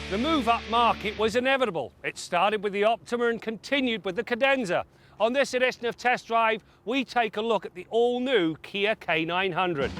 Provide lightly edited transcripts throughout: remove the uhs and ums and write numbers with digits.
The move up market was inevitable. It started with the Optima and continued with the Cadenza. On this edition of Test Drive, we take a look at the all-new Kia K900.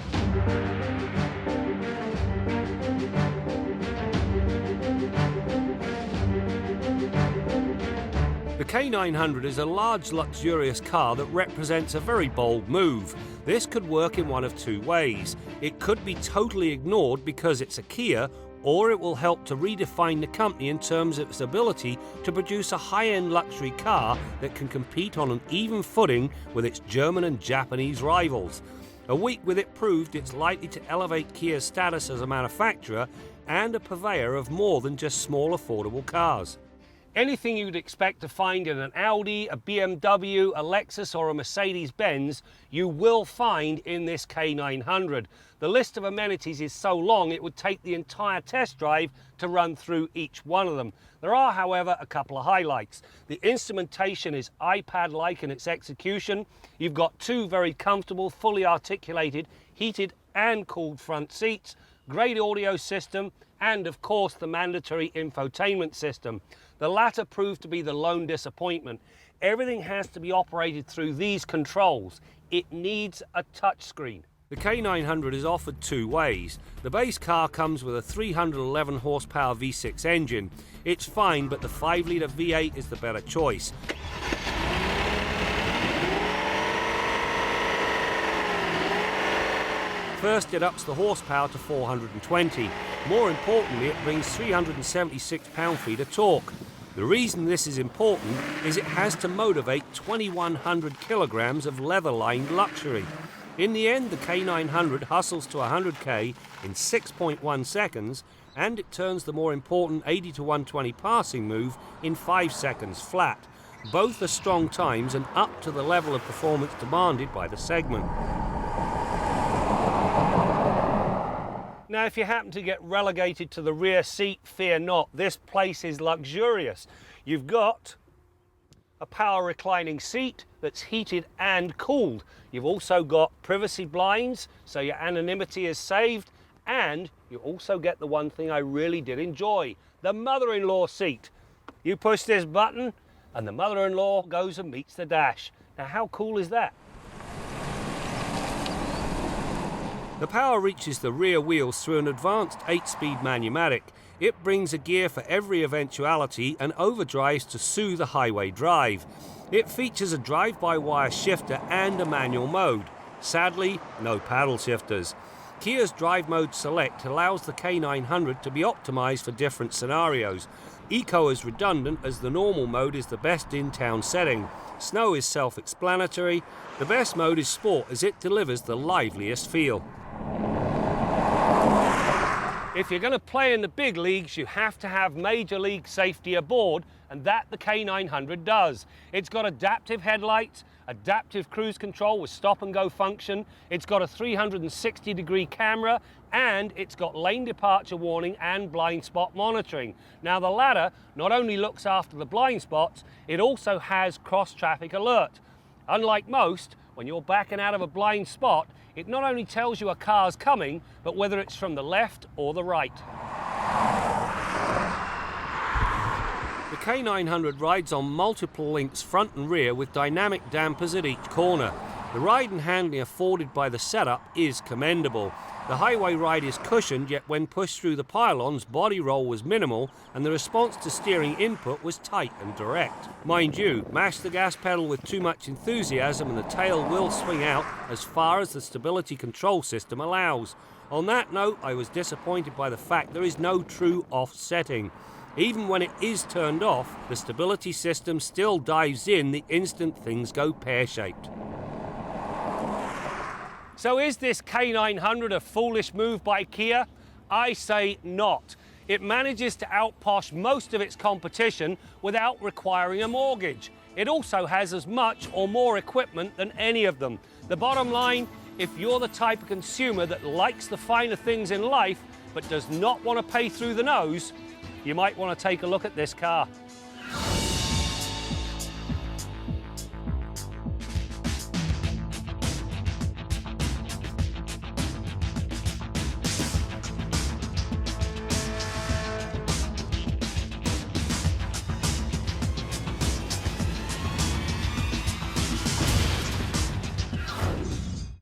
The K900 is a large, luxurious car that represents a very bold move. This could work in one of two ways. It could be totally ignored because it's a Kia, or it will help to redefine the company in terms of its ability to produce a high-end luxury car that can compete on an even footing with its German and Japanese rivals. A week with it proved it's likely to elevate Kia's status as a manufacturer and a purveyor of more than just small affordable cars. Anything you'd expect to find in an Audi, a BMW, a Lexus or a Mercedes-Benz, you will find in this K900. The list of amenities is so long it would take the entire test drive to run through each one of them. There are, however, a couple of highlights. The instrumentation is iPad-like in its execution. You've got two very comfortable, fully articulated, heated and cooled front seats, great audio system, and of course the mandatory infotainment system. The latter proved to be the lone disappointment. Everything has to be operated through these controls. It needs a touchscreen. The K900 is offered two ways. The base car comes with a 311 horsepower V6 engine. It's fine, but the 5-litre V8 is the better choice. First, it ups the horsepower to 420. More importantly, it brings 376 pound-feet of torque. The reason this is important is it has to motivate 2,100 kilograms of leather-lined luxury. In the end, the K900 hustles to 100k in 6.1 seconds, and it turns the more important 80 to 120 passing move in 5 seconds flat. Both are strong times and up to the level of performance demanded by the segment. Now, if you happen to get relegated to the rear seat, fear not. This place is luxurious. You've got a power reclining seat that's heated and cooled. You've also got privacy blinds, so your anonymity is saved. And you also get the one thing I really did enjoy, the mother-in-law seat. You push this button and the mother-in-law goes and meets the dash. Now, how cool is that? The power reaches the rear wheels through an advanced 8-speed manumatic. It brings a gear for every eventuality and overdrives to soothe a highway drive. It features a drive-by-wire shifter and a manual mode. Sadly, no paddle shifters. Kia's Drive Mode Select allows the K900 to be optimized for different scenarios. Eco is redundant as the normal mode is the best in-town setting. Snow is self-explanatory. The best mode is Sport as it delivers the liveliest feel. If you're going to play in the big leagues, you have to have major league safety aboard, and that the K900 does. It's got adaptive headlights, adaptive cruise control with stop and go function, it's got a 360-degree camera, and it's got lane departure warning and blind spot monitoring. Now, the latter not only looks after the blind spots, it also has cross-traffic alert. Unlike most, when you're backing out of a blind spot, it not only tells you a car's coming, but whether it's from the left or the right. The K900 rides on multiple links front and rear with dynamic dampers at each corner. The ride and handling afforded by the setup is commendable. The highway ride is cushioned, yet when pushed through the pylons, body roll was minimal and the response to steering input was tight and direct. Mind you, mash the gas pedal with too much enthusiasm and the tail will swing out as far as the stability control system allows. On that note, I was disappointed by the fact there is no true off setting. Even when it is turned off, the stability system still dives in the instant things go pear-shaped. So is this K900 a foolish move by Kia? I say not. It manages to outposh most of its competition without requiring a mortgage. It also has as much or more equipment than any of them. The bottom line, if you're the type of consumer that likes the finer things in life but does not want to pay through the nose, you might want to take a look at this car.